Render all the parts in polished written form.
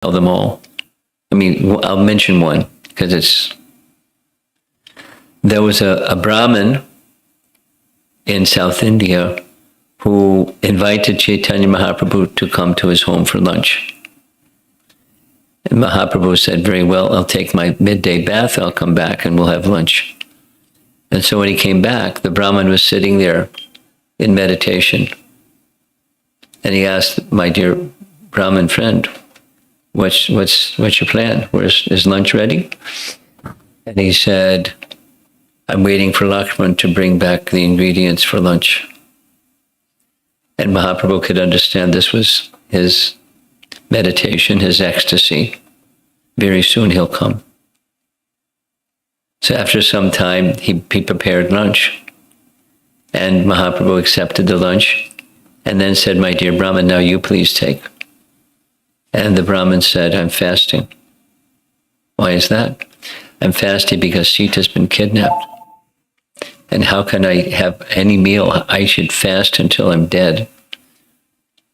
tell them all. I mean, I'll mention one because there was a Brahmin in South India who invited Chaitanya Mahaprabhu to come to his home for lunch. And Mahaprabhu said, very well, I'll take my midday bath, I'll come back and we'll have lunch. And so when he came back, the Brahmin was sitting there in meditation. And he asked, my dear Brahmin friend, what's your plan? Is lunch ready? And he said, I'm waiting for Lakshman to bring back the ingredients for lunch. And Mahaprabhu could understand this was his meditation, his ecstasy. Very soon he'll come. So after some time, he prepared lunch. And Mahaprabhu accepted the lunch and then said, my dear Brahmin, now you please take. And the Brahmin said, I'm fasting. Why is that? I'm fasting because Sita's been kidnapped. And how can I have any meal? I should fast until I'm dead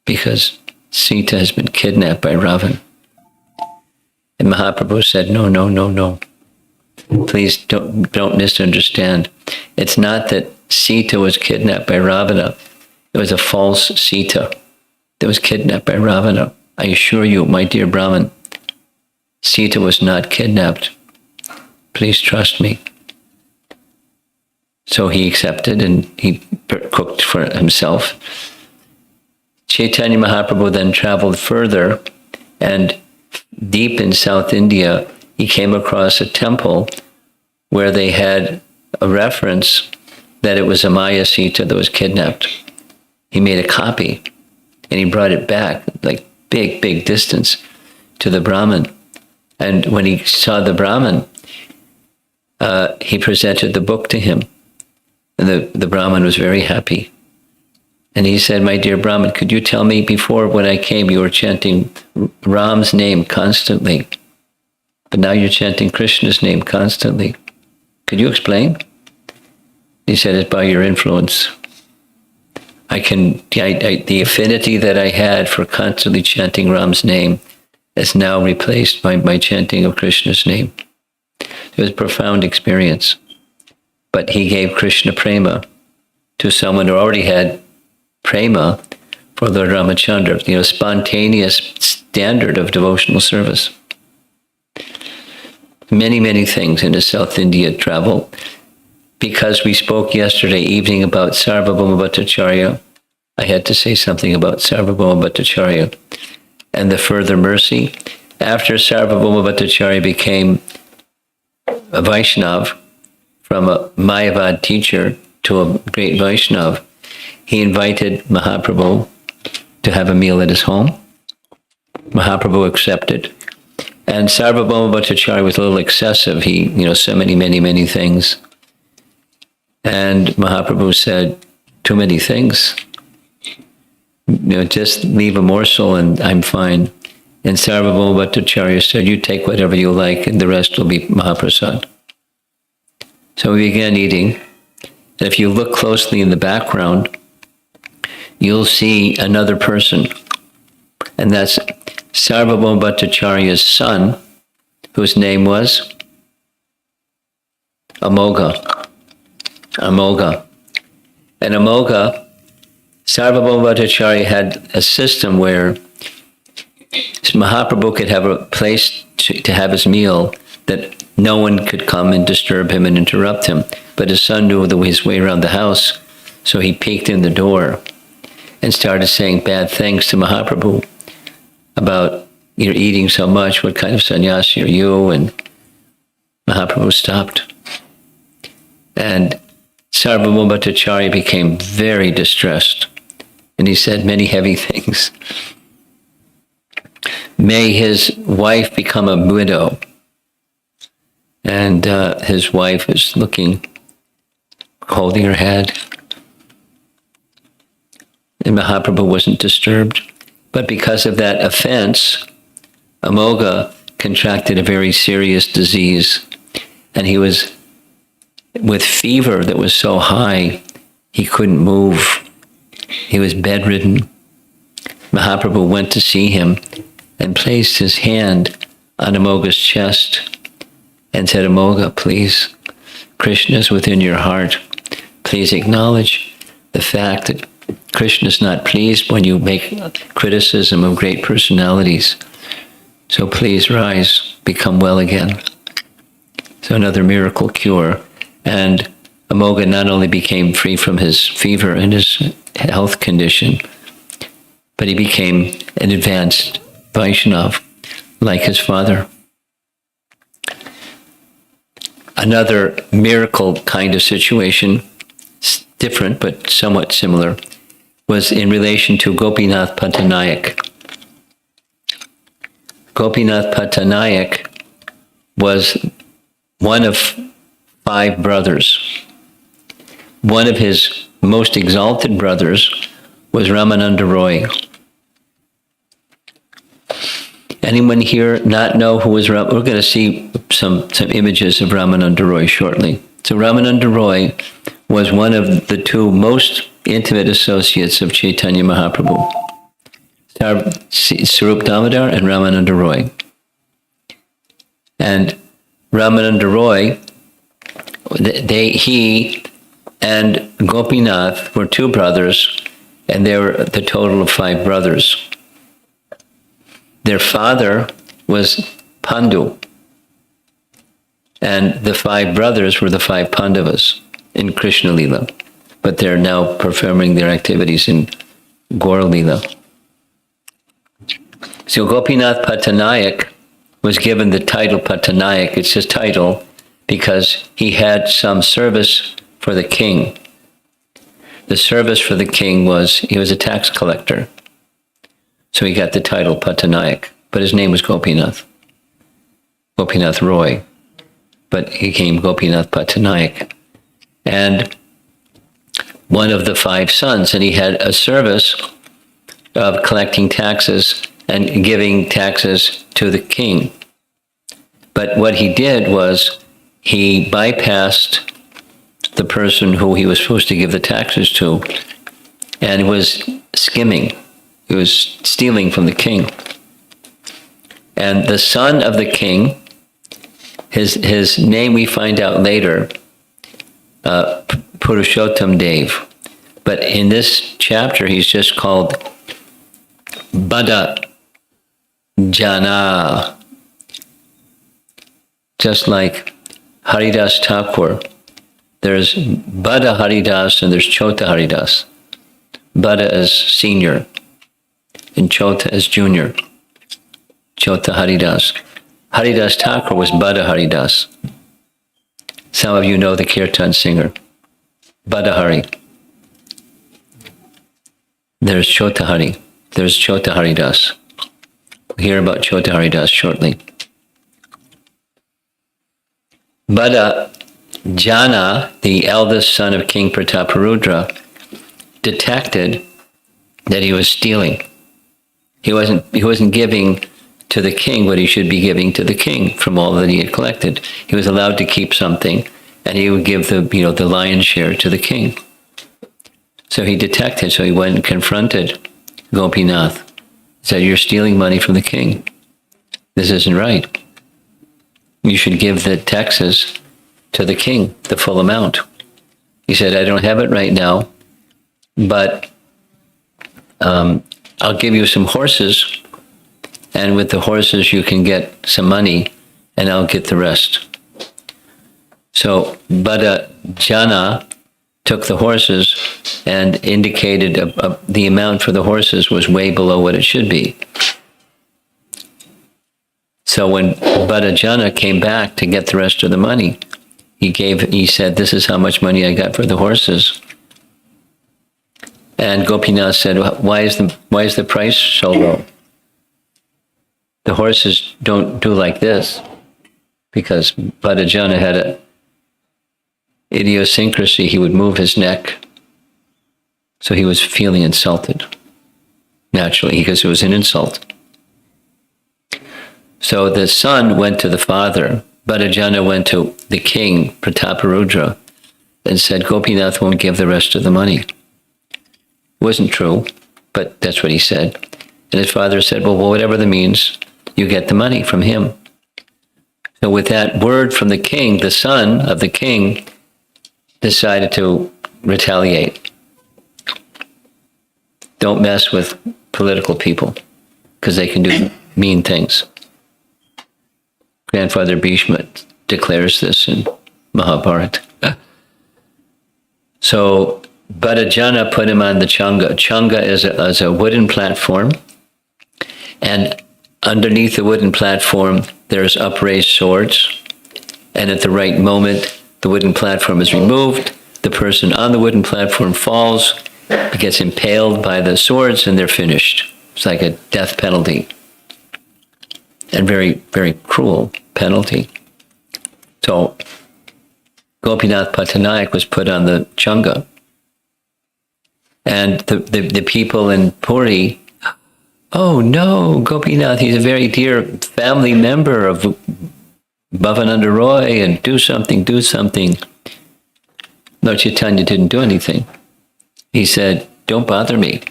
because Sita has been kidnapped by Ravan. And Mahaprabhu said, no. Please don't misunderstand. It's not that Sita was kidnapped by Ravana. It was a false Sita that was kidnapped by Ravana. I assure you, my dear Brahmin, Sita was not kidnapped. Please trust me. So he accepted and he cooked for himself. Chaitanya Mahaprabhu then traveled further, and deep in South India, he came across a temple where they had a reference that it was a Maya Sita that was kidnapped. He made a copy and he brought it back, like big distance, to the Brahmin. And when he saw the Brahmin, he presented the book to him. And the Brahmin was very happy. And he said, my dear Brahmin, could you tell me, before when I came, you were chanting Ram's name constantly, but now you're chanting Krishna's name constantly. Could you explain? He said, it's by your influence. The affinity that I had for constantly chanting Ram's name is now replaced by my chanting of Krishna's name. It was a profound experience. But he gave Krishna prema to someone who already had prema for Lord Ramachandra, spontaneous standard of devotional service. Many things in his South India travel. Because we spoke yesterday evening about Sarvabhauma Bhattacharya, I had to say something about Sarvabhauma Bhattacharya and the further mercy. After Sarvabhauma Bhattacharya became a Vaishnav, from a Mayavad teacher to a great Vaishnav, he invited Mahaprabhu to have a meal at his home. Mahaprabhu accepted. And Sarvabhauma Bhattacharya was a little excessive. He, so many things. And Mahaprabhu said, too many things. Just leave a morsel and I'm fine. And Sarvabhauma Bhattacharya said, you take whatever you like and the rest will be Mahaprasad. So we began eating. And if you look closely in the background, you'll see another person. And that's Sarvabhauma Bhattacharya's son, whose name was Amogha. And Amogha, Sarvabhauma Bhattacharya had a system where Mahaprabhu could have a place to have his meal that no one could come and disturb him and interrupt him. But his son knew his way around the house, so he peeked in the door and started saying bad things to Mahaprabhu about, you're eating so much, what kind of sannyasi are you? And Mahaprabhu stopped. And Sarvabhauma Bhattacharya became very distressed, and he said many heavy things. May his wife become a widow. And his wife is looking, holding her head. And Mahaprabhu wasn't disturbed. But because of that offense, Amogha contracted a very serious disease. And he was with fever that was so high, he couldn't move. He was bedridden. Mahaprabhu went to see him and placed his hand on Amoga's chest and said, Amoga, please, Krishna is within your heart. Please acknowledge the fact that Krishna is not pleased when you make criticism of great personalities. So please rise, become well again. So another miracle cure. And Amoga not only became free from his fever and his health condition, but he became an advanced Vaishnav like his father. Another miracle kind of situation, different but somewhat similar, was in relation to Gopinath Patanayak. Gopinath Patanayak was one of 5 brothers. One of his most exalted brothers was Ramananda Roy. Anyone here not know who was We're going to see some images of Ramananda Roy shortly. So Ramananda Roy was one of the 2 most intimate associates of Chaitanya Mahaprabhu, Sarup Damodar and Ramananda Roy. And Ramananda Roy, he and Gopinath were 2 brothers, and they were the total of 5 brothers. Their father was Pandu, and the 5 brothers were the 5 Pandavas in Krishna Lila, but they're now performing their activities in Gaur Lila. So Gopinath Patanayak was given the title Patanayak. It's his title because he had some service for the king. The service for the king was, he was a tax collector. So he got the title Patanayak, but his name was Gopinath Roy, but he came Gopinath Patanayak. And one of the 5 sons, and he had a service of collecting taxes and giving taxes to the king. But what he did was he bypassed the person who he was supposed to give the taxes to and was skimming. He was stealing from the king. And the son of the king, his name we find out later, Purushottam Dev. But in this chapter, he's just called Bada Jana. Just like Haridas Thakur, there's Bada Haridas and there's Chota Haridas. Bada is senior and Chota is junior. Chota Haridas. Haridas Thakur was Bada Haridas. Some of you know the Kirtan singer, Bada Hari. There's Chota Hari. There's Chota Haridas. We'll hear about Chota Haridas shortly. Bada Jana, the eldest son of King Prataparudra, detected that he was stealing. He wasn't giving to the king what he should be giving to the king from all that he had collected. He was allowed to keep something, and he would give the lion's share to the king. So he detected, so he went and confronted Gopinath. Said, "You're stealing money from the king. This isn't right. You should give the taxes to the king, the full amount." He said, "I don't have it right now, but I'll give you some horses, and with the horses you can get some money, and I'll get the rest." So Bada Jana took the horses and indicated the amount for the horses was way below what it should be. So when Bada Jana came back to get the rest of the money, he said, "This is how much money I got for the horses." And Gopinath said, why is the price so low? The horses don't do like this, because Bada Jana had a idiosyncrasy. He would move his neck. So he was feeling insulted, naturally, because it was an insult. So the son went to the father. Bada Jana went to the king, Prataparudra, and said, "Gopinath won't give the rest of the money." It wasn't true, but that's what he said. And his father said, well, whatever the means, you get the money from him. So with that word from the king, the son of the king decided to retaliate. Don't mess with political people because they can do mean things. Grandfather Bhishma declares this in Mahabharata. So Bhadajana put him on the changa. Changa is a wooden platform, and underneath the wooden platform there's upraised swords, and at the right moment the wooden platform is removed, the person on the wooden platform falls, gets impaled by the swords, and they're finished. It's like a death penalty, and very, very cruel penalty. So Gopinath Patanaik was put on the changa, and the people in Puri, oh no, Gopinath, he's a very dear family member of Bhavananda Roy, and do something, do something. Lord Chaitanya didn't do anything. He said, don't bother me.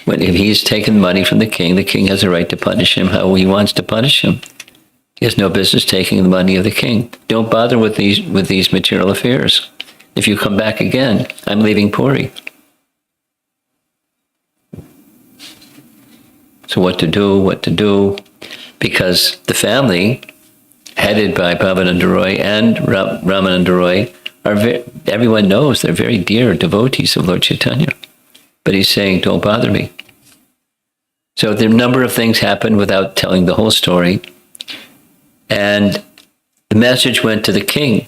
If he's taken money from the king has a right to punish him how he wants to punish him. He has no business taking the money of the king. Don't bother with these material affairs. If you come back again, I'm leaving Puri. So what to do? Because the family, headed by Bhavananda Roy and Ramananda Roy, everyone knows they're very dear devotees of Lord Chaitanya. But he's saying, don't bother me. So there are a number of things happened without telling the whole story. And the message went to the king.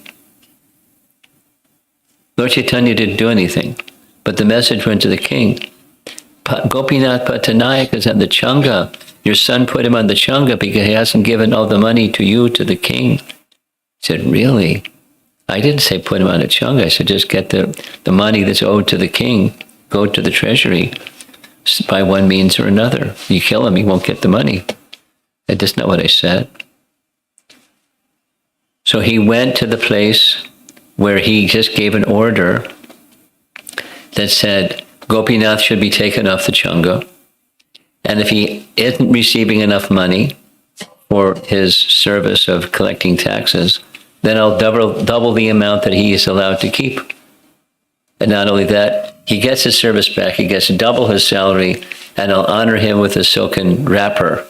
Lord Chaitanya didn't do anything, but the message went to the king. Gopinath Patanaik is on the changa. Your son put him on the changa because he hasn't given all the money to you, to the king. He said, really? I didn't say put him on a changa. I said, just get the money that's owed to the king, go to the treasury by one means or another. You kill him, he won't get the money. That's not what I said. So he went to the place where he just gave an order that said Gopinath should be taken off the changa. And if he isn't receiving enough money for his service of collecting taxes, then I'll double the amount that he is allowed to keep. And not only that, he gets his service back, he gets double his salary, and I'll honor him with a silken wrapper.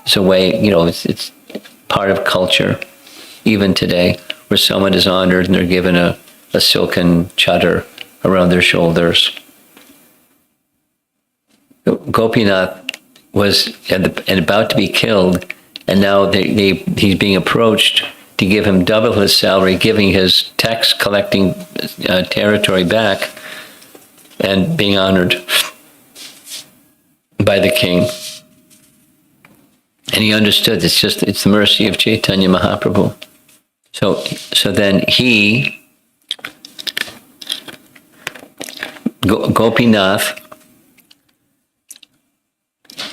It's a way, it's part of culture, even today, where someone is honored and they're given a silken chadar around their shoulders. Gopinath was about to be killed, and now he's being approached to give him double his salary, giving his tax collecting territory back, and being honored by the king. And he understood it's the mercy of Chaitanya Mahaprabhu. So then Gopinath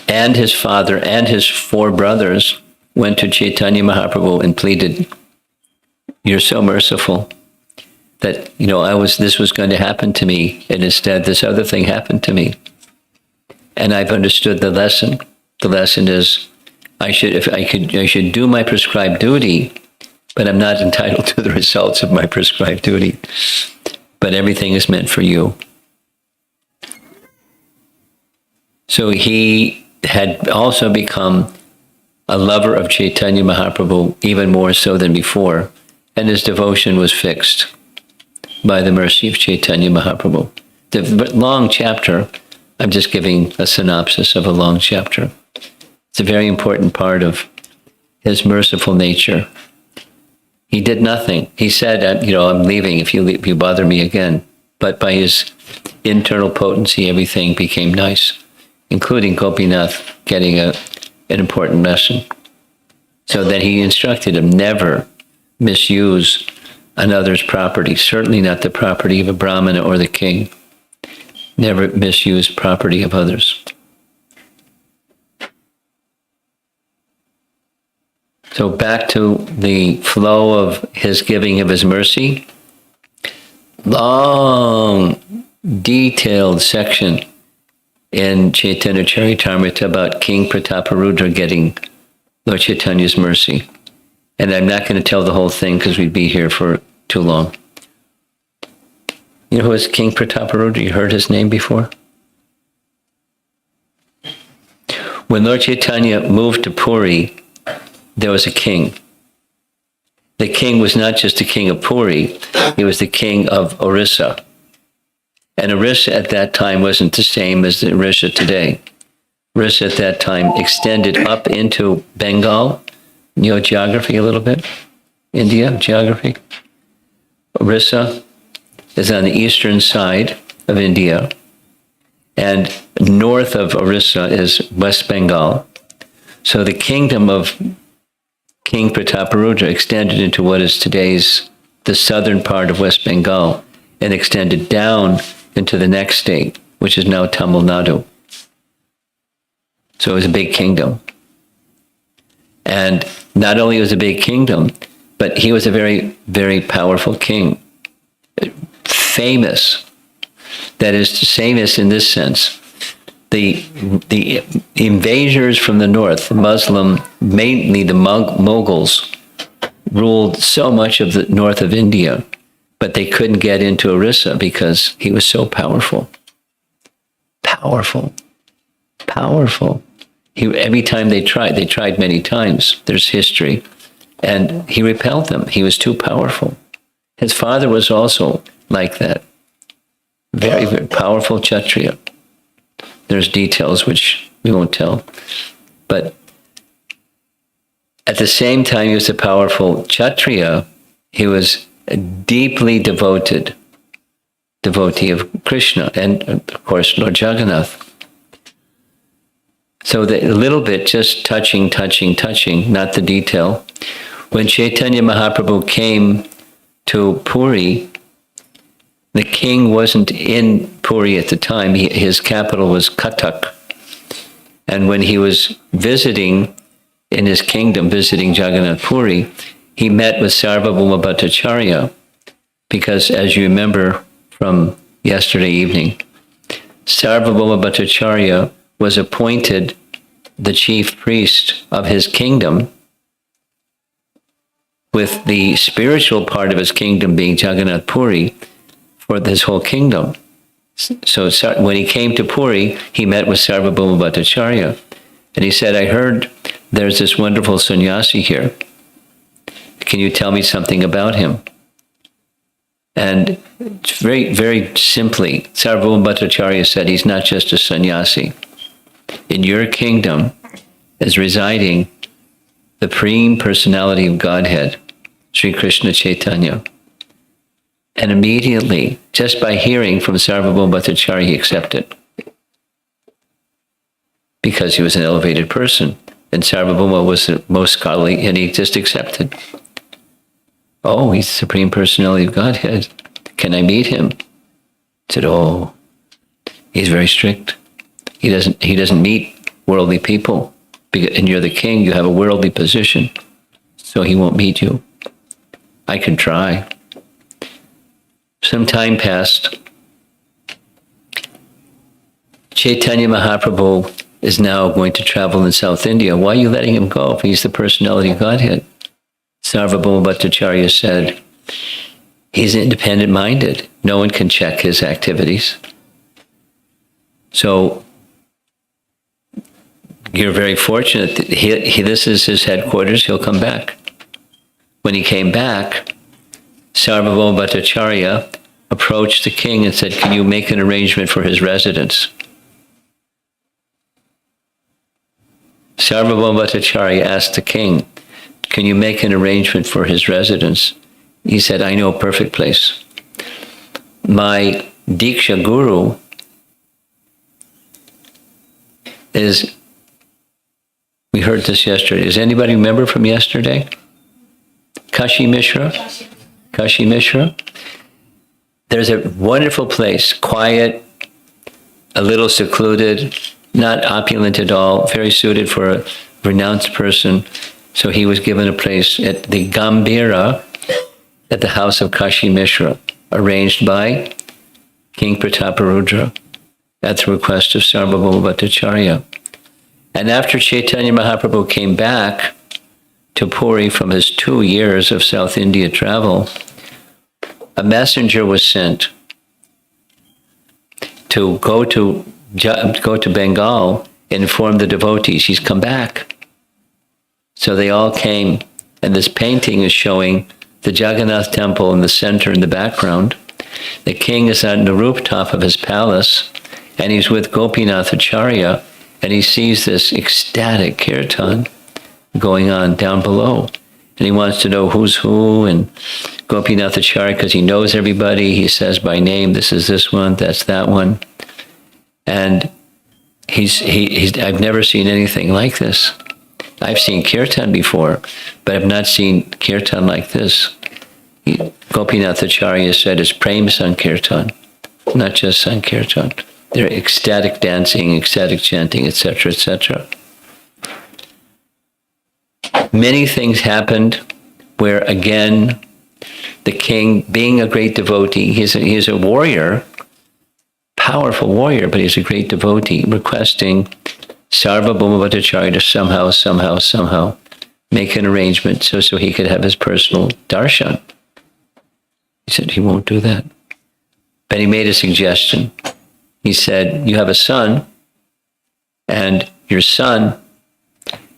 and his father and his 4 brothers went to Chaitanya Mahaprabhu and pleaded, you're so merciful that, this was going to happen to me, and instead this other thing happened to me. And I've understood the lesson. The lesson is, I should do my prescribed duty, but I'm not entitled to the results of my prescribed duty. But everything is meant for you. So he had also become a lover of Chaitanya Mahaprabhu, even more so than before, and his devotion was fixed by the mercy of Chaitanya Mahaprabhu. The long chapter, I'm just giving a synopsis of a long chapter. It's a very important part of his merciful nature. He did nothing. He said, I'm leaving if you bother me again. But by his internal potency, everything became nice, including Gopinath getting an important lesson. So then he instructed him, never misuse another's property, certainly not the property of a Brahmana or the king. Never misuse property of others. So back to the flow of his giving of his mercy. Long, detailed section in Chaitanya Charitamrita about King Prataparudra getting Lord Chaitanya's mercy. And I'm not going to tell the whole thing because we'd be here for too long. You know who was King Prataparudra? You heard his name before? When Lord Chaitanya moved to Puri, there was a king. The king was not just the king of Puri, he was the king of Orissa. And Orissa at that time wasn't the same as the Orissa today. Orissa at that time extended up into Bengal. You know geography a little bit? India, geography? Orissa is on the eastern side of India. And north of Orissa is West Bengal. So the kingdom of King Prataparudra extended into what is today's the southern part of West Bengal and extended down into the next state, which is now Tamil Nadu. So it was a big kingdom. And not only was it a big kingdom, but he was a very, very powerful king. Famous. That is, famous in this sense. The invaders from the north, the Muslim, mainly the Mughals, ruled so much of the north of India, but they couldn't get into Orissa because he was so powerful. Powerful. Every time they tried many times. There's history. And he repelled them. He was too powerful. His father was also like that. Very, very powerful Kshatriya. There's details which we won't tell. But at the same time he was a powerful Kshatriya, he was a deeply devotee of Krishna and, of course, Lord Jagannath. So a little bit, just touching, not the detail. When Chaitanya Mahaprabhu came to Puri, the king wasn't in Puri at the time. His capital was Cuttack. And when he was visiting in his kingdom, visiting Jagannath Puri, he met with Sarvabhauma Bhattacharya, because as you remember from yesterday evening, Sarvabhauma Bhattacharya was appointed the chief priest of his kingdom, with the spiritual part of his kingdom being Jagannath Puri, for this whole kingdom. So when he came to Puri, he met with Sarvabhauma Bhattacharya, and he said, I heard there's this wonderful sannyasi here. Can you tell me something about him? And very, very simply, Sarvabhauma Bhattacharya said, he's not just a sannyasi. In your kingdom is residing the Supreme Personality of Godhead, Sri Krishna Chaitanya. And immediately, just by hearing from Sarvabhauma Bhattacharya, he accepted. Because he was an elevated person. And Sarvabhauma was the most scholarly, and he just accepted. Oh, he's the Supreme Personality of Godhead. Can I meet him? He said, oh, he's very strict. He doesn't meet worldly people. And you're the king, you have a worldly position. So he won't meet you. I can try. Some time passed. Chaitanya Mahaprabhu is now going to travel in South India. Why are you letting him go if he's the personality of Godhead? Sarvabhauma Bhattacharya said, he's independent-minded. No one can check his activities. So you're very fortunate that this is his headquarters. He'll come back. When he came back, Sarvabhauma Bhattacharya approached the king and said, can you make an arrangement for his residence? Sarvabhauma Bhattacharya asked the king, can you make an arrangement for his residence? He said, I know a perfect place. My Diksha Guru is, we heard this yesterday. Does anybody remember from yesterday? Kashi Mishra? Kashi Mishra? There's a wonderful place, quiet, a little secluded, not opulent at all, very suited for a renounced person. So he was given a place at the Gambhira, at the house of Kashi Mishra, arranged by King Prataparudra. at the request of Sarvabhauma Bhattacharya. And after Chaitanya Mahaprabhu came back to Puri from his 2 years of South India travel, a messenger was sent to go to Bengal and inform the devotees he's come back. So they all came, and this painting is showing the Jagannath temple in the center in the background. The king is on the rooftop of his palace, and he's with Gopinath Acharya, and he sees this ecstatic kirtan going on down below. And he wants to know who's who, and Gopinath Acharya, because he knows everybody, he says by name, this is this one, that's that one. And I've never seen anything like this. I've seen kirtan before, but I've not seen kirtan like this. Gopinath Acharya said it's prem sankirtan, not just sankirtan. They're ecstatic dancing, ecstatic chanting, etc., etc. Many things happened where, again, the king, being a great devotee, he's a warrior, powerful warrior, but he's a great devotee, requesting Sarvabhauma Bhattacharya to somehow make an arrangement so he could have his personal darshan. He said he won't do that. But he made a suggestion. He said, you have a son, and your son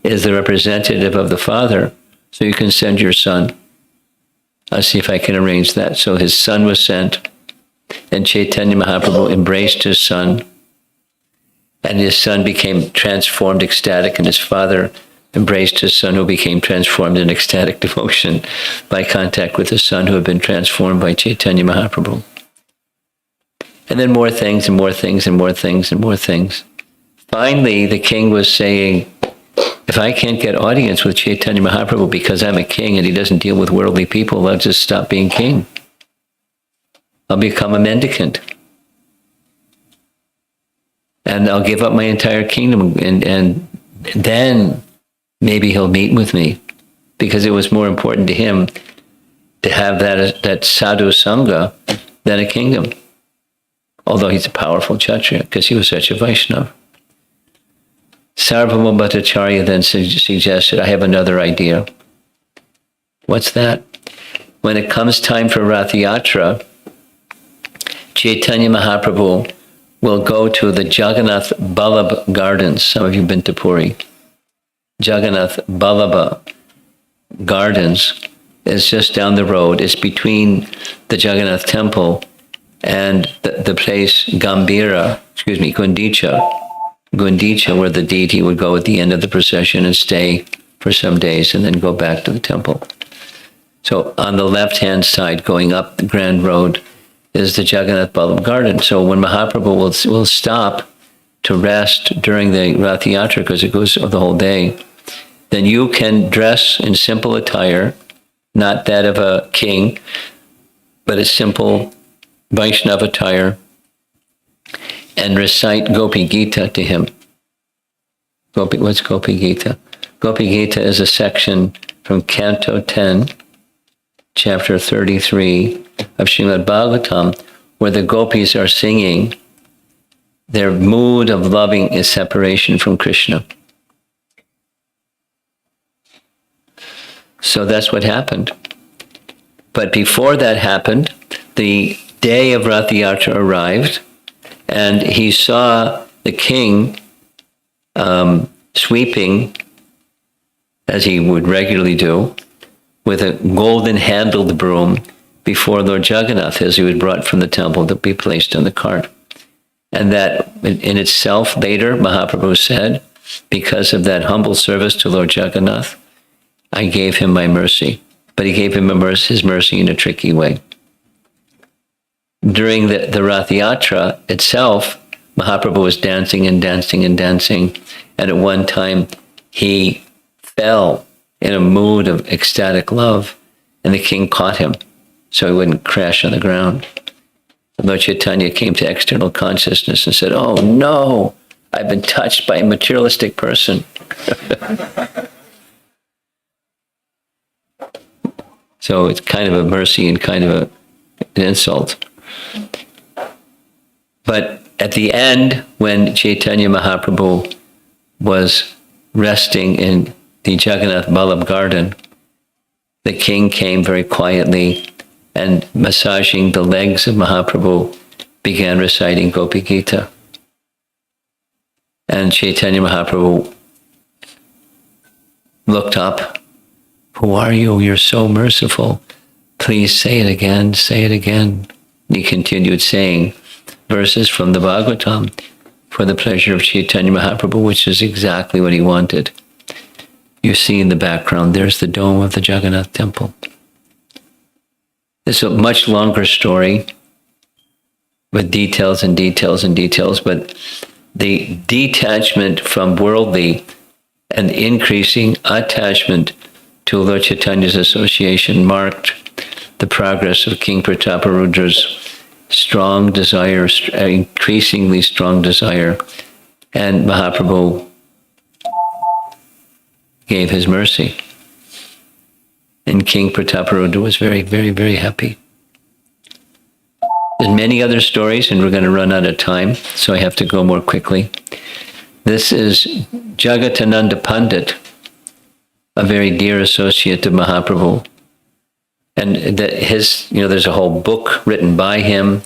is the representative of the father, so you can send your son. I'll see if I can arrange that. So his son was sent, and Chaitanya Mahaprabhu embraced his son, and his son became transformed, ecstatic, and his father embraced his son, who became transformed in ecstatic devotion by contact with his son, who had been transformed by Chaitanya Mahaprabhu. And then more things and more things and more things and more things. Finally, the king was saying, if I can't get audience with Chaitanya Mahaprabhu because I'm a king and he doesn't deal with worldly people, I'll just stop being king. I'll become a mendicant. And I'll give up my entire kingdom, and then maybe he'll meet with me, because it was more important to him to have that sadhu sangha than a kingdom. Although he's a powerful Kshatriya, because he was such a Vaishnava. Sarvabhauma Bhattacharya then suggested, I have another idea. What's that? When it comes time for Rath Yatra, Chaitanya Mahaprabhu will go to the Jagannath Ballabha Gardens. Some of you have been to Puri. Jagannath Ballabha Gardens is just down the road. It's between the Jagannath temple and the place Gundicha, where the deity would go at the end of the procession and stay for some days and then go back to the temple. So on the left-hand side, going up the Grand Road, is the Jagannath Ballabha Garden. So when Mahaprabhu will stop to rest during the Rath Yatra, because it goes the whole day, then you can dress in simple attire, not that of a king, but a simple Vaishnava attire, and recite Gopi Gita to him. What's Gopi Gita? Gopi Gita is a section from Canto 10, Chapter 33 of Srimad Bhagavatam, where the gopis are singing. Their mood of loving is separation from Krishna. So that's what happened. But before that happened, the day of Rath Yatra arrived, and he saw the king sweeping, as he would regularly do, with a golden-handled broom before Lord Jagannath, as he was brought from the temple to be placed on the cart. And that in itself, later, Mahaprabhu said, because of that humble service to Lord Jagannath, I gave him my mercy. But he gave him his mercy in a tricky way. During the Rath Yatra itself, Mahaprabhu was dancing and dancing and dancing. And at one time, he fell in a mood of ecstatic love, and the king caught him so he wouldn't crash on the ground. Lord Chaitanya came to external consciousness and said, oh no, I've been touched by a materialistic person. So it's kind of a mercy and kind of an insult. But at the end, when Chaitanya Mahaprabhu was resting in the Jagannath Ballabh garden, the king came very quietly and, massaging the legs of Mahaprabhu, began reciting Gopi Gita. And Chaitanya Mahaprabhu looked up. "Who are you? You're so merciful. Please say it again, say it again." He continued saying verses from the Bhagavatam for the pleasure of Chaitanya Mahaprabhu, which is exactly what he wanted. You see in the background, there's the dome of the Jagannath temple. It's a much longer story with details and details and details, but the detachment from worldly and increasing attachment to Lord Chaitanya's association marked the progress of King Prataparudra's strong desire, increasingly strong desire, and Mahaprabhu gave his mercy. And King Prataparudra was very, very, very happy. There's many other stories, and we're going to run out of time, so I have to go more quickly. This is Jagatananda Pandit, a very dear associate of Mahaprabhu. And there's a whole book written by him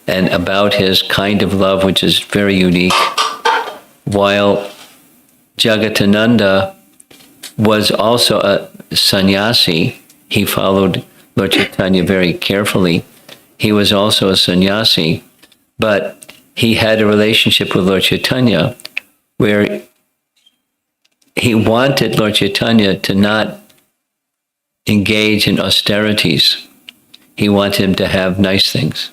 and about his kind of love, which is very unique. While Jagatananda was also a sannyasi, he followed Lord Chaitanya very carefully. He was also a sannyasi, but he had a relationship with Lord Chaitanya where he wanted Lord Chaitanya to not engage in austerities. He wanted him to have nice things.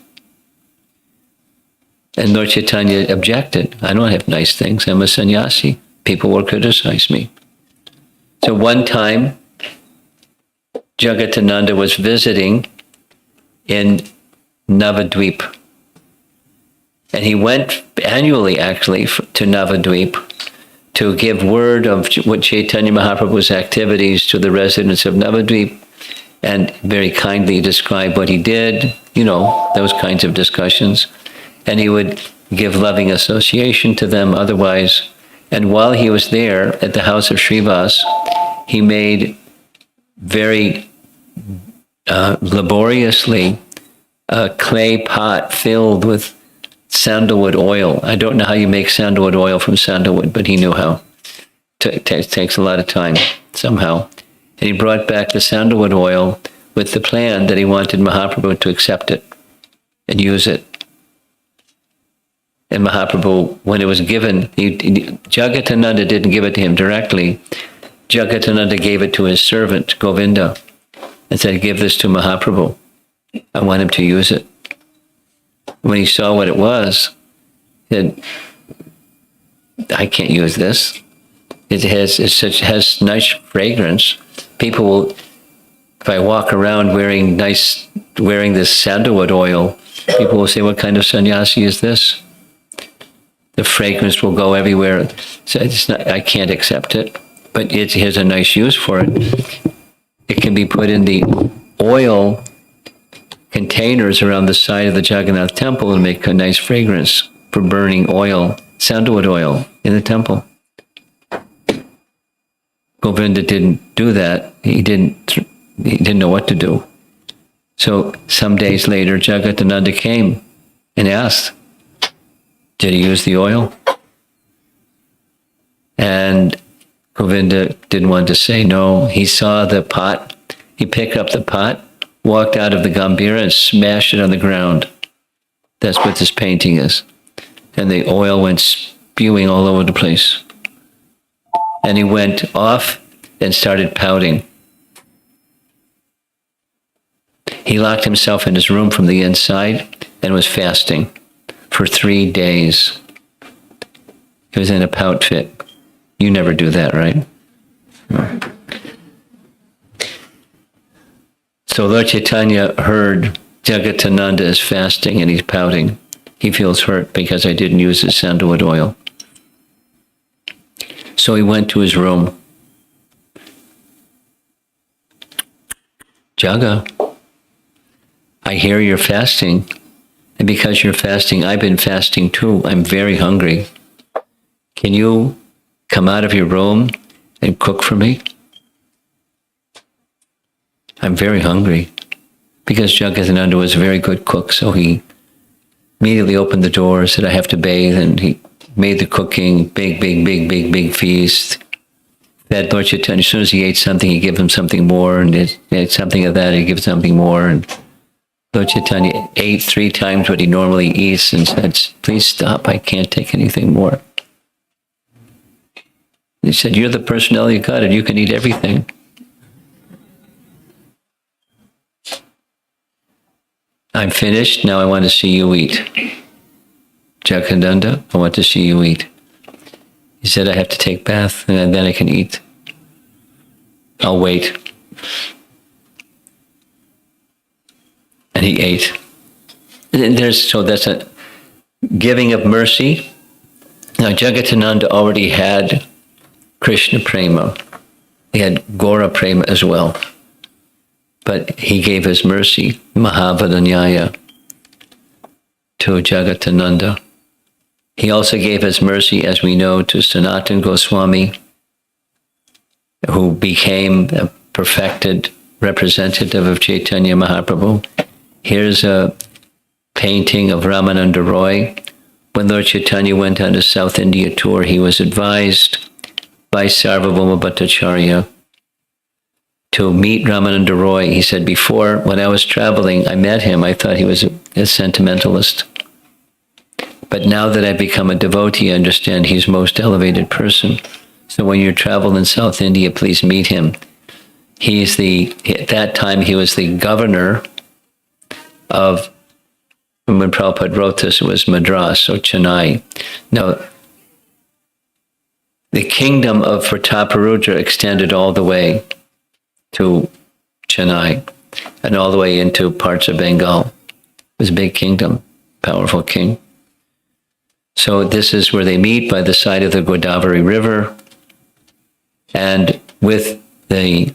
And Lord Chaitanya objected. "I don't have nice things. I'm a sannyasi. People will criticize me." So one time, Jagatananda was visiting in Navadvip. And he went annually, actually, to Navadvip to give word of what Chaitanya Mahaprabhu's activities to the residents of Navadvip and very kindly describe what he did, those kinds of discussions. And he would give loving association to them otherwise. And while he was there at the house of Srivas, he made very laboriously a clay pot filled with sandalwood oil. I don't know how you make sandalwood oil from sandalwood, but he knew how. It takes a lot of time somehow. And he brought back the sandalwood oil with the plan that he wanted Mahaprabhu to accept it and use it. And Mahaprabhu, when it was given, Jagatananda didn't give it to him directly. Jagatananda gave it to his servant, Govinda, and said, "Give this to Mahaprabhu. I want him to use it." When he saw what it was, he said, "I can't use this. It has nice fragrance. People will, if I walk around wearing this sandalwood oil, people will say, 'What kind of sannyasi is this?' The fragrance will go everywhere. So I can't accept it, but it has a nice use for it. It can be put in the oil containers around the side of the Jagannath temple and make a nice fragrance for burning oil, sandalwood oil, in the temple." Govinda didn't do that. He didn't know what to do. So some days later, Jagatananda came and asked, "Did he use the oil?" And Govinda didn't want to say no. He saw the pot. He picked up the pot, walked out of the Gambhira and smashed it on the ground. That's what this painting is. And the oil went spewing all over the place. And he went off and started pouting. He locked himself in his room from the inside and was fasting for 3 days. He was in a pout fit. You never do that, right? No. So Lord Chaitanya heard Jagatananda is fasting and he's pouting. He feels hurt because I didn't use his sandalwood oil. So he went to his room. "Jaga, I hear you're fasting. And because you're fasting, I've been fasting too. I'm very hungry. Can you come out of your room and cook for me? I'm very hungry. Because Jagadananda was a very good cook, so he immediately opened the door, said, I have to bathe, and he made the cooking, big feast. Fed Lord Chaitanya. As soon as he ate something, he gave him something more, and he ate something of that, he gave something more, and Lord Chaitanya ate 3 times what he normally eats and said, please stop, I can't take anything more. He said, you're the personality of God, and you can eat everything. I'm finished, now I want to see you eat. Jagadananda, I want to see you eat. He said, I have to take bath, and then I can eat. I'll wait. And he ate. And so that's a giving of mercy. Now, Jagadananda already had Krishna Prema. He had Gora Prema as well. But he gave his mercy, Mahavadanyaya, to Jagadananda. He also gave his mercy, as we know, to Sanatana Goswami, who became a perfected representative of Chaitanya Mahaprabhu. Here's a painting of Ramananda Roy. When Lord Chaitanya went on his South India tour, he was advised by Sarvabhauma Bhattacharya to meet Ramananda Roy. He said, before, when I was traveling, I met him. I thought he was a sentimentalist. But now that I've become a devotee, I understand he's the most elevated person. So when you travel in South India, please meet him. At that time, he was the governor of, when Prabhupada wrote this, it was Madras, or Chennai. Now, the kingdom of Prataparudra extended all the way to Chennai and all the way into parts of Bengal. It was a big kingdom, powerful king. So this is where they meet, by the side of the Godavari River, and with the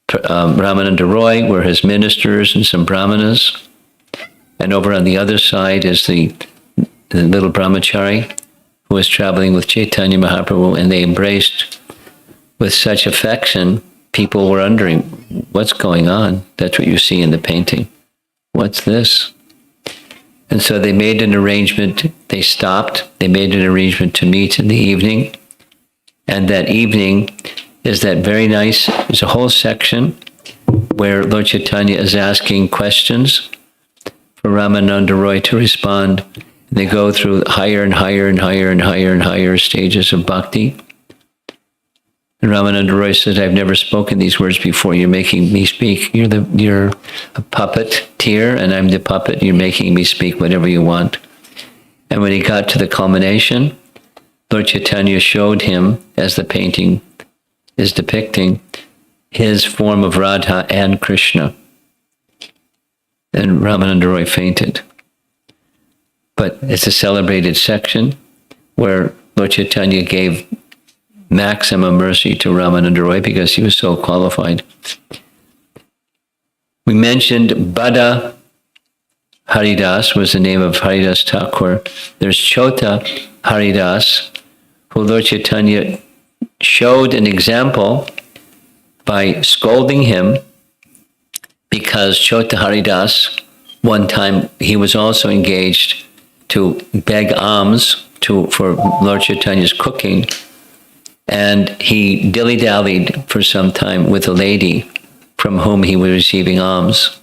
Ramananda Roy were his ministers and some brahmanas, and over on the other side is the little brahmachari who was traveling with Chaitanya Mahaprabhu, and they embraced with such affection. People were wondering, what's going on? That's what you see in the painting. What's this? And so they made an arrangement. They stopped. They made an arrangement to meet in the evening. And that evening is that very nice, there's a whole section where Lord Chaitanya is asking questions for Ramananda Roy to respond. And they go through higher and higher and higher and higher and higher stages of bhakti. And Ramananda Roy says, I've never spoken these words before. You're making me speak. You're a puppeteer, and I'm the puppet. You're making me speak whatever you want. And when he got to the culmination, Lord Chaitanya showed him, as the painting is depicting, his form of Radha and Krishna. And Ramananda Roy fainted. But it's a celebrated section where Lord Chaitanya gave maximum mercy to Ramananda Roy because he was so qualified. We mentioned Bada Haridas was the name of Haridas Thakur. There's Chota Haridas, who Lord Chaitanya showed an example by scolding him, because Chota Haridas, one time he was also engaged to beg alms for Lord Chaitanya's cooking, and he dilly-dallied for some time with a lady from whom he was receiving alms.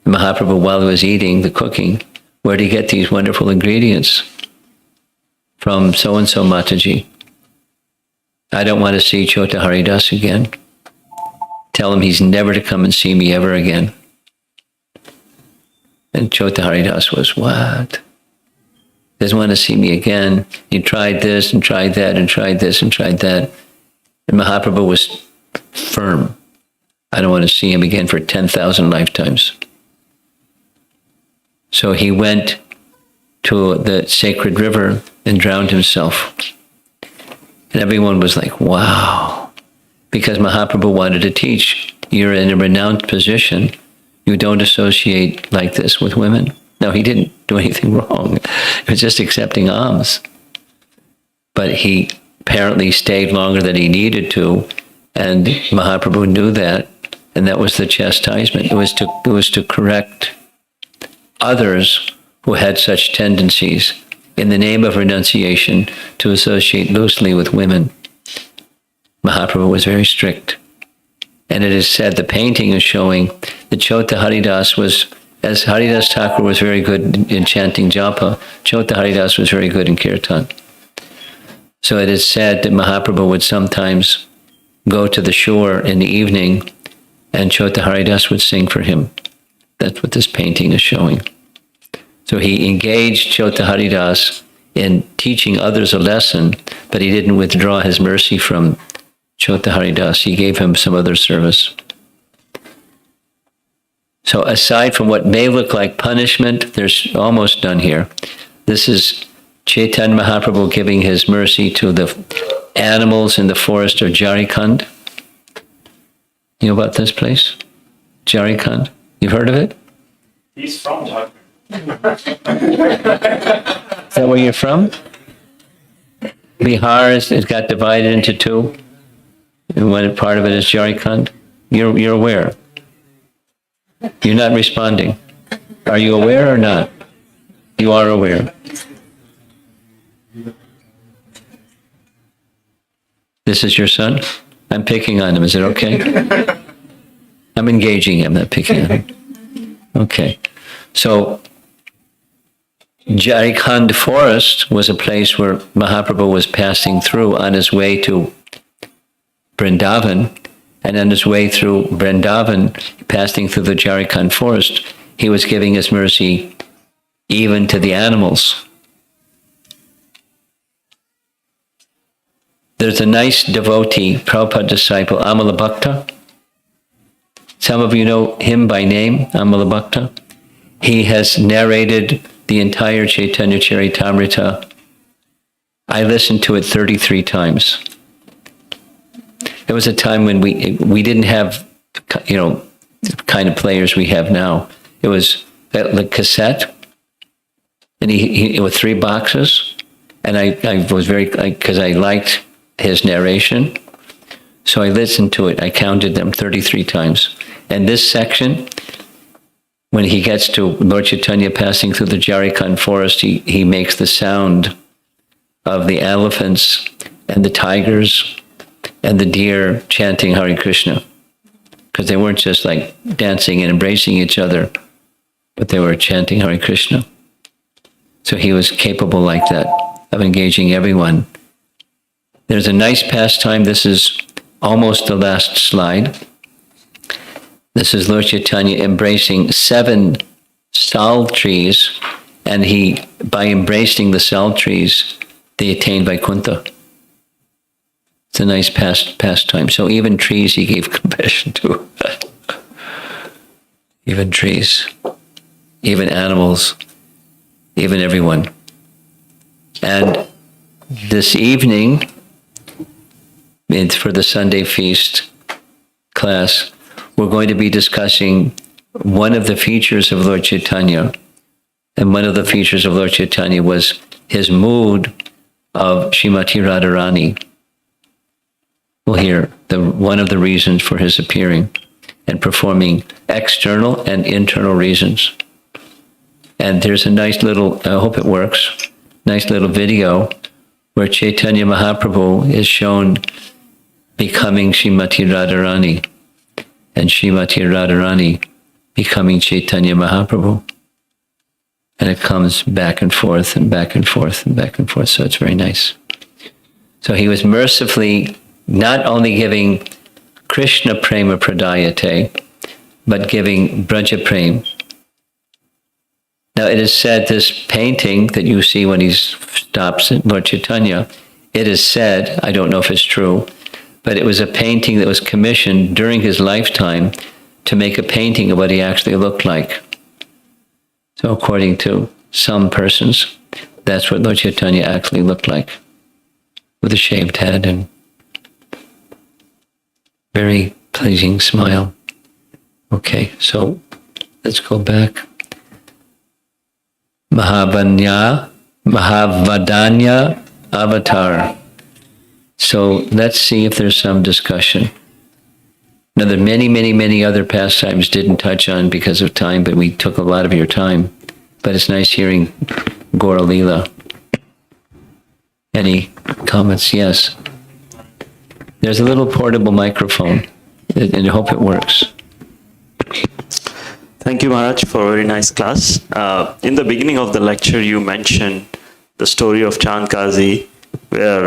And Mahaprabhu, while he was eating the cooking, where did he get these wonderful ingredients? From so-and-so Mataji. I don't want to see Chota Haridas again. Tell him he's never to come and see me ever again. And Chota Haridas was, what? Doesn't want to see me again. He tried this and tried that and tried this and tried that. And Mahaprabhu was firm. I don't want to see him again for 10,000 lifetimes. So he went to the sacred river and drowned himself. And everyone was like, wow. Because Mahaprabhu wanted to teach, you're in a renowned position. You don't associate like this with women. No, he didn't do anything wrong. He was just accepting alms. But he apparently stayed longer than he needed to, and Mahaprabhu knew that, and that was the chastisement. It was to correct others who had such tendencies in the name of renunciation to associate loosely with women. Mahaprabhu was very strict. And it is said, the painting is showing that Chota Haridas was, as Haridas Thakur was very good in chanting japa, Chota Haridas was very good in kirtan. So it is said that Mahaprabhu would sometimes go to the shore in the evening and Chota Haridas would sing for him. That's what this painting is showing. So he engaged Chota Haridas in teaching others a lesson, but he didn't withdraw his mercy from Chota Haridas. He gave him some other service. So aside from what may look like punishment, there's almost done here. This is Chaitanya Mahaprabhu giving his mercy to the animals in the forest of Jharkhand. You know about this place? Jharkhand? You've heard of it? He's from Jharkhand. Is that where you're from? Bihar it got divided into two. And one part of it is Jharkhand. You're aware. You're not responding. Are you aware or not? You are aware. This is your son? I'm picking on him. Is it okay? I'm engaging him, not picking on him. Okay. So, Jharkhand forest was a place where Mahaprabhu was passing through on his way to Vrindavan, and on his way through Vrindavan, passing through the Jharkhand forest, he was giving his mercy even to the animals. There's a nice devotee, Prabhupada disciple, Amala Bhakta. Some of you know him by name, Amala Bhakta. He has narrated the entire Chaitanya Charitamrita. I listened to it 33 times. There was a time when we didn't have, the kind of players we have now. It was like cassette, and he with 3 boxes, and I was because I liked his narration, so I listened to it. I counted them 33 times. And this section, when he gets to Lord Chaitanya passing through the Jharkhand forest, he makes the sound of the elephants and the tigers and the deer chanting Hare Krishna. Because they weren't just like dancing and embracing each other, but they were chanting Hare Krishna. So he was capable like that of engaging everyone. There's a nice pastime. This is almost the last slide. This is Lord Chaitanya embracing 7 sal trees, and by embracing the sal trees, they attained Vaikuntha. It's a nice pastime. So even trees he gave compassion to. Even trees, even animals, even everyone. And this evening, for the Sunday feast class, we're going to be discussing one of the features of Lord Chaitanya. And one of the features of Lord Chaitanya was his mood of Srimati Radharani. We'll hear one of the reasons for his appearing and performing external and internal reasons. And there's a nice little, I hope it works, nice little video where Chaitanya Mahaprabhu is shown becoming Srimati Radharani, and Srimati Radharani becoming Chaitanya Mahaprabhu. And it comes back and forth and back and forth and back and forth, so it's very nice. So he was mercifully not only giving Krishna Prema Pradayate, but giving Braja Prem. Now it is said this painting that you see when he stops at Lord Chaitanya, it is said, I don't know if it's true, but it was a painting that was commissioned during his lifetime to make a painting of what he actually looked like. So according to some persons, that's what Lord Chaitanya actually looked like, with a shaved head and very pleasing smile. Okay, so let's go back. Mahavadanya avatar. So let's see if there's some discussion. Now, there are many other pastimes didn't touch on because of time, but we took a lot of your time. But it's nice hearing Gaura Leela. Any comments? Yes. There's a little portable microphone, and I hope it works. Thank you, Maharaj, for a very nice class. In the beginning of the lecture, you mentioned the story of Chand Kazi, where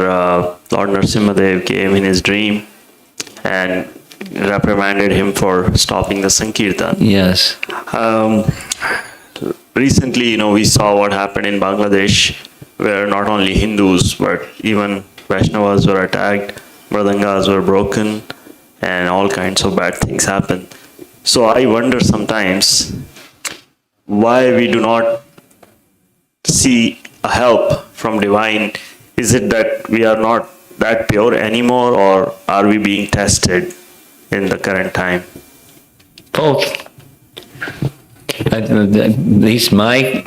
Lord Narasimhadev came in his dream and reprimanded him for stopping the Sankirtan. Yes. Recently, we saw what happened in Bangladesh, where not only Hindus, but even Vaishnavas were attacked, Mridangas were broken, and all kinds of bad things happened. So I wonder sometimes why we do not see a help from divine. Is it that we are not that pure anymore, or are we being tested in the current time? Both. At least my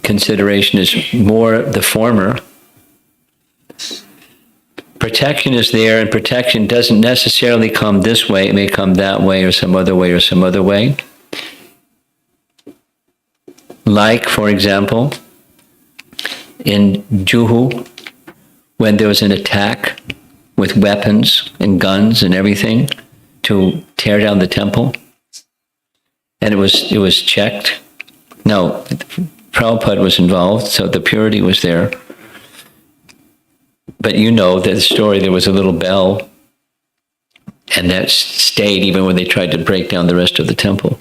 consideration is more the former. Protection is there, and protection doesn't necessarily come this way. It may come that way or some other way or some other way. Like, for example, in Juhu, when there was an attack with weapons and guns and everything to tear down the temple, and it was checked. No, Prabhupada was involved, so the purity was there. But you know that the story, there was a little bell, and that stayed even when they tried to break down the rest of the temple.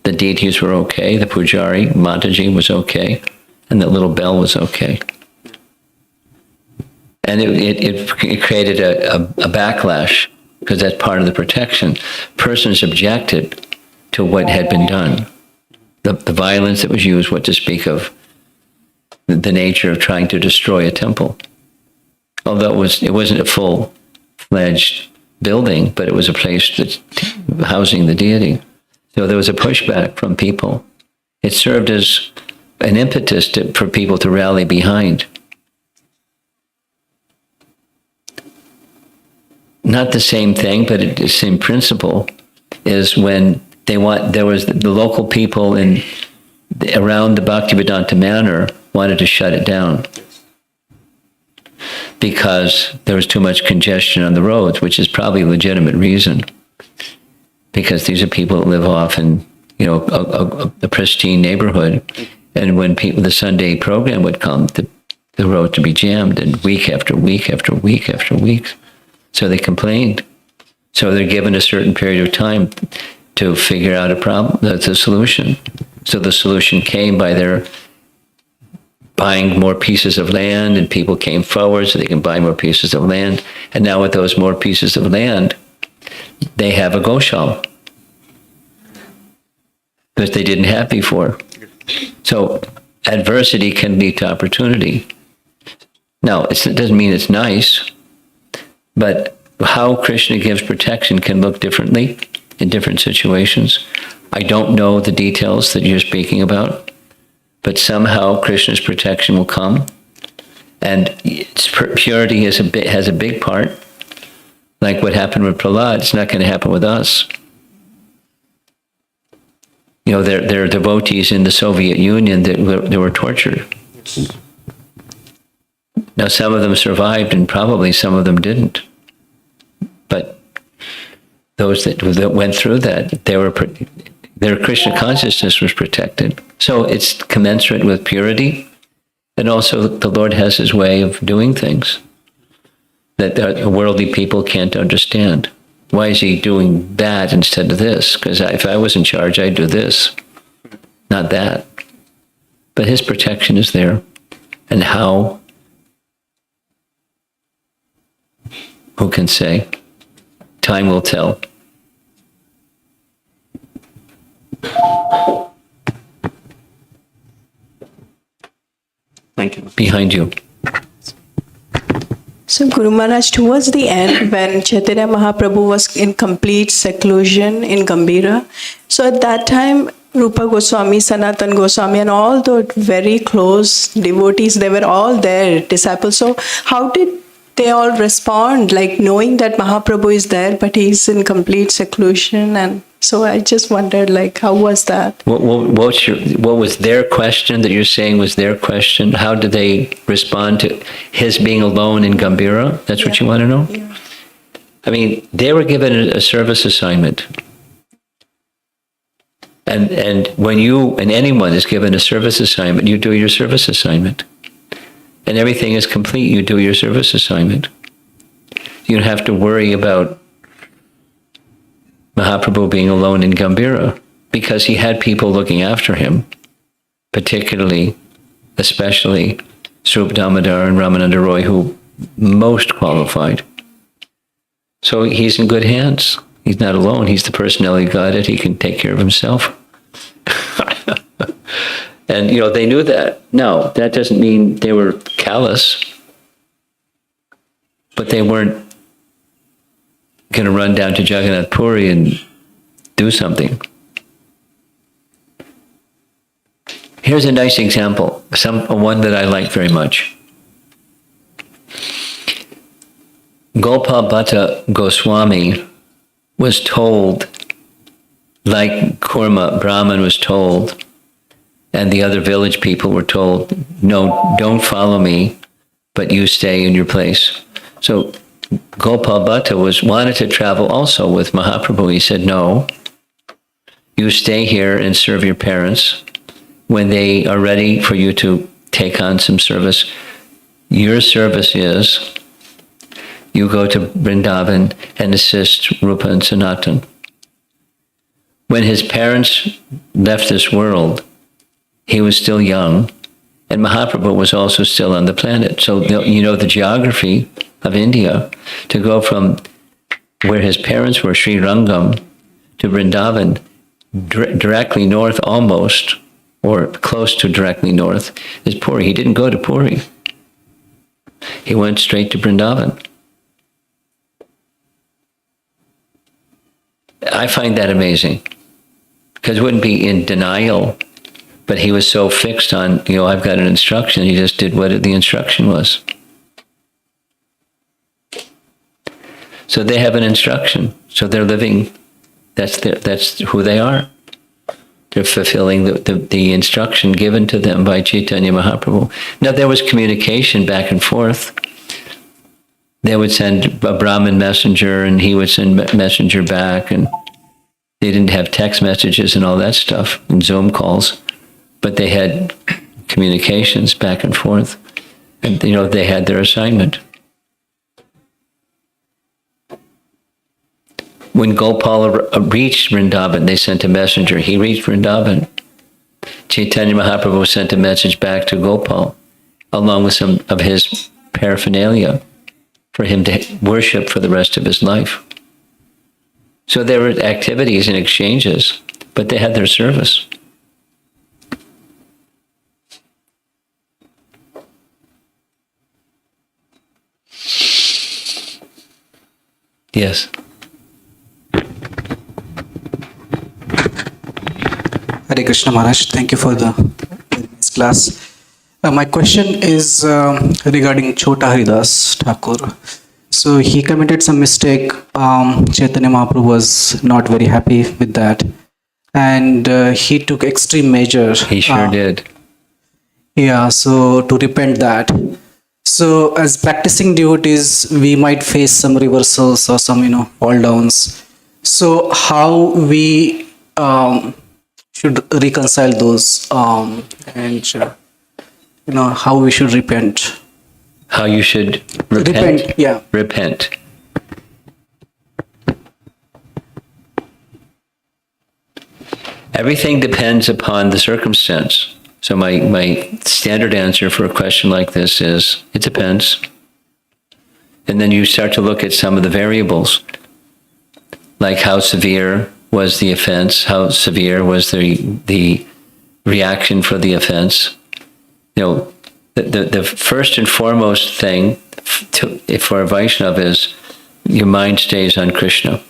The deities were okay, the pujari, Mataji was okay, and that little bell was okay. And it created a backlash, because that's part of the protection. Persons objected to what had been done. The violence that was used, what to speak of the nature of trying to destroy a temple. Although it wasn't a full-fledged building, but it was a place that's housing the deity. So there was a pushback from people. It served as an impetus for people to rally behind. Not the same thing, but the same principle is when there was the local people around the Bhaktivedanta Manor wanted to shut it down because there was too much congestion on the roads, which is probably a legitimate reason, because these are people that live off in a pristine neighborhood, and when the Sunday program would come, the road to be jammed, and week after week after week after week. So they complained. So they're given a certain period of time to figure out a problem, that's a solution. So the solution came by their buying more pieces of land, and people came forward so they can buy more pieces of land. And now with those more pieces of land, they have a Goshala that they didn't have before. So adversity can lead to opportunity. Now, it doesn't mean it's nice, but how Krishna gives protection can look differently in different situations. I don't know the details that you're speaking about, but somehow Krishna's protection will come, and purity has a big part. Like what happened with Prahlad, it's not going to happen with us. There are devotees in the Soviet Union that were tortured. Now, some of them survived, and probably some of them didn't. But those that went through that, their Krishna consciousness was protected. So it's commensurate with purity, and also the Lord has his way of doing things that the worldly people can't understand. Why is he doing that instead of this? Because if I was in charge, I'd do this, not that. But his protection is there. And how? Who can say? Time will tell. Thank you. Behind you. So Guru Maharaj, towards the end, when Chaitanya Mahaprabhu was in complete seclusion in Gambhira, so at that time, Rupa Goswami, Sanatan Goswami, and all the very close devotees, they were all there, disciples. So how did they all respond, like knowing that Mahaprabhu is there, but he's in complete seclusion? And so I just wondered, like, how was that? What was their question that you're saying was their question? How did they respond to his being alone in Gambhira? That's what you want to know? Yeah. I mean, they were given a service assignment. And when you and anyone is given a service assignment, you do your service assignment. And everything is complete, you do your service assignment. You don't have to worry about Mahaprabhu being alone in Gambhira, because he had people looking after him, especially Swarup Damodar and Ramananda Roy, who most qualified. So he's in good hands. He's not alone. He's the personality of Godhead. He can take care of himself. And, they knew that. No, that doesn't mean they were callous, but they weren't going to run down to Jagannath Puri and do something. Here's a nice example, one that I like very much. Gopal Bhatta Goswami was told, like Kurma Brahman was told, and the other village people were told, no, don't follow me, but you stay in your place. So Gopal Bhatta wanted to travel also with Mahaprabhu. He said, no, you stay here and serve your parents. When they are ready for you to take on some service, your service is you go to Vrindavan and assist Rupa and Sanatan. When his parents left this world, he was still young, and Mahaprabhu was also still on the planet. So, the geography of India, to go from where his parents were, Sri Rangam, to Vrindavan, directly north almost, or close to directly north, is Puri. He didn't go to Puri. He went straight to Vrindavan. I find that amazing, because it wouldn't be in denial, but he was so fixed on, I've got an instruction, he just did what the instruction was. So they have an instruction, so they're living, that's who they are. They're fulfilling the instruction given to them by Chaitanya Mahaprabhu. Now, there was communication back and forth. They would send a Brahmin messenger, and he would send messenger back, and they didn't have text messages and all that stuff, and Zoom calls, but they had communications back and forth, and they had their assignment. When Gopal reached Vrindavan, they sent a messenger. He reached Vrindavan. Chaitanya Mahaprabhu sent a message back to Gopal, along with some of his paraphernalia, for him to worship for the rest of his life. So there were activities and exchanges, but they had their service. Yes. Hare Krishna Maharaj, thank you for this class. My question is regarding Chota Haridas Thakur. So he committed some mistake. Chaitanya Mahaprabhu was not very happy with that, and he took extreme measure. He sure did. Yeah, so to repent that. So as practicing devotees, we might face some reversals or some, fall downs. So how we should reconcile those and how we should repent. How you should repent? Yeah. Repent. Everything depends upon the circumstance. So my standard answer for a question like this is, it depends. And then you start to look at some of the variables, like how severe was the offense, how severe was the reaction for the offense. The first and foremost thing for a Vaishnava is your mind stays on Krishna.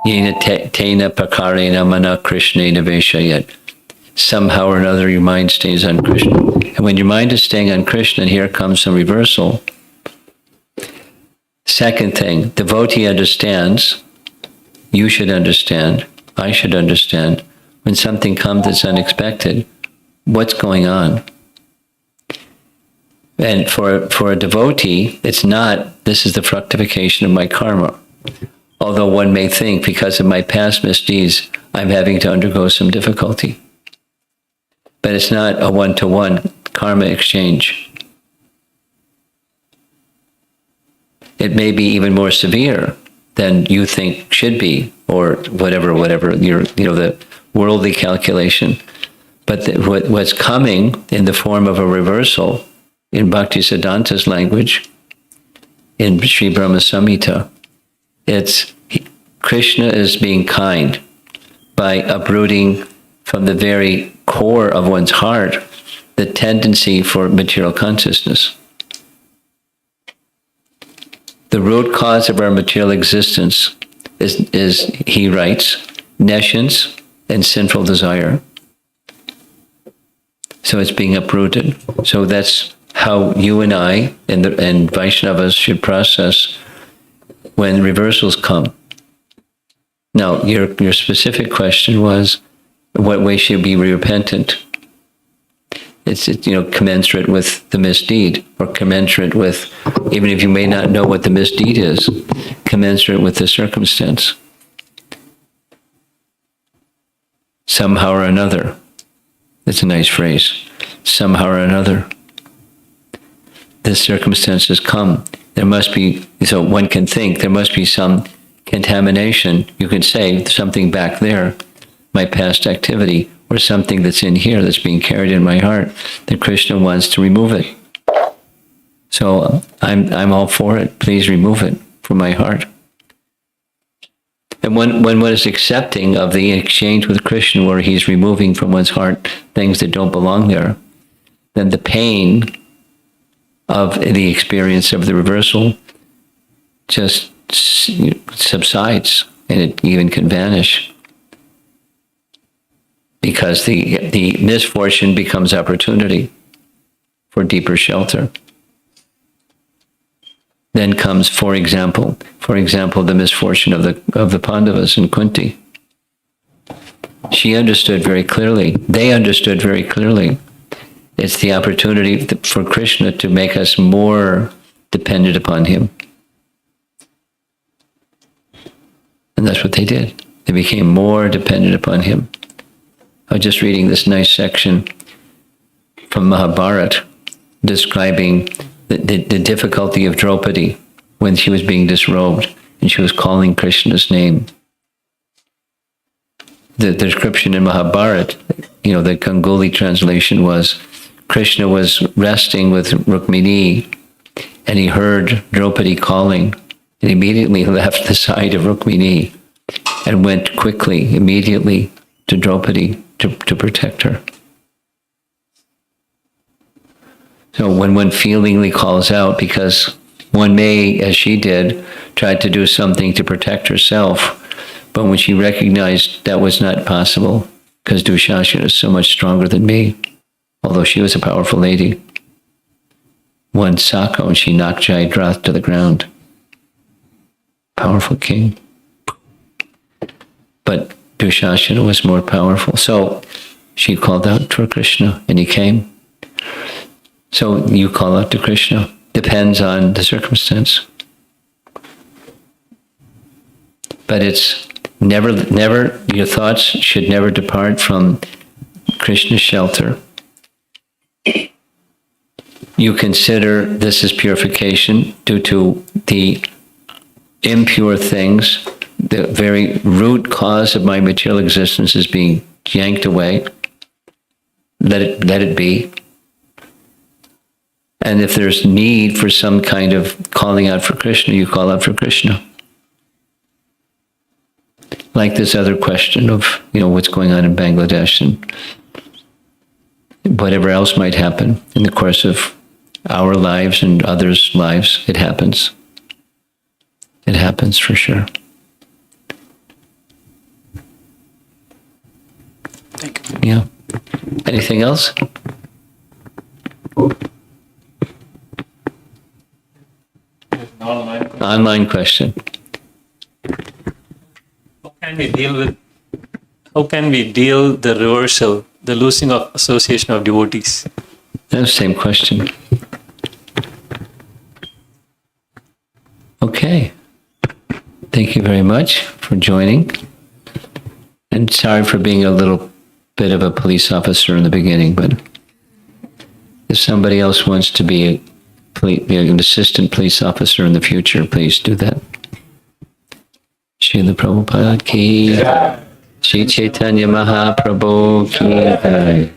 Yena tena pakarena mana krishnena veshayat. Somehow or another, your mind stays on Krishna. And when your mind is staying on Krishna, and here comes some reversal. Second thing, devotee understands, you should understand, I should understand, when something comes that's unexpected, what's going on? And for a devotee, it's not, this is the fructification of my karma. Although one may think, because of my past misdeeds, I'm having to undergo some difficulty. But it's not a one-to-one karma exchange. It may be even more severe than you think should be, or whatever the worldly calculation. But what's coming in the form of a reversal, in Bhaktisiddhanta's language, in Sri Brahma Samhita, it's Krishna is being kind by uprooting from the very core of one's heart the tendency for material consciousness. The root cause of our material existence is, he writes, nescience and sinful desire. So it's being uprooted. So that's how you and I and Vaishnavas should process when reversals come. Now, your specific question was, what way should we be repentant? It's commensurate with the misdeed, or commensurate with, even if you may not know what the misdeed is, commensurate with the circumstance. Somehow or another. That's a nice phrase. Somehow or another. This circumstance has come. There must be, so one can think, there must be some contamination. You can say something back there, my past activity, or something that's in here that's being carried in my heart, that Krishna wants to remove it. So I'm all for it. Please remove it from my heart. And when one is accepting of the exchange with Krishna, where he's removing from one's heart things that don't belong there, then the pain of the experience of the reversal just subsides, and it even can vanish. Because the misfortune becomes opportunity for deeper shelter. Then comes, for example, the misfortune of the Pandavas and Kunti. She understood very clearly. They understood very clearly. It's the opportunity for Krishna to make us more dependent upon him. And that's what they did. They became more dependent upon him. I was just reading this nice section from Mahabharata describing the difficulty of Draupadi when she was being disrobed and she was calling Krishna's name. The description in Mahabharata, the Ganguly translation was, Krishna was resting with Rukmini and he heard Draupadi calling and immediately left the side of Rukmini and went quickly, immediately to Draupadi to protect her. So when one feelingly calls out, because one may, as she did, try to do something to protect herself, but when she recognized that was not possible, because Dushasana is so much stronger than me, although she was a powerful lady, one Sako and she knocked Jayadratha to the ground. Powerful king. But Dushasana was more powerful. So she called out to Krishna and he came. So you call out to Krishna. Depends on the circumstance. But it's never, your thoughts should never depart from Krishna's shelter. You consider this as purification due to the impure things. The very root cause of my material existence is being yanked away. Let it be. And if there's need for some kind of calling out for Krishna, you call out for Krishna. Like this other question of, what's going on in Bangladesh and whatever else might happen in the course of our lives and others' lives, it happens. It happens for sure. Anything else? Online question. How can we deal the reversal, the losing of association of devotees? That's the same question. Okay. Thank you very much for joining. And sorry for being a little bit of a police officer in the beginning, but if somebody else wants to be an assistant police officer in the future, please do that. Srila Prabhupada ki, Shri Chaitanya Mahaprabhu ki.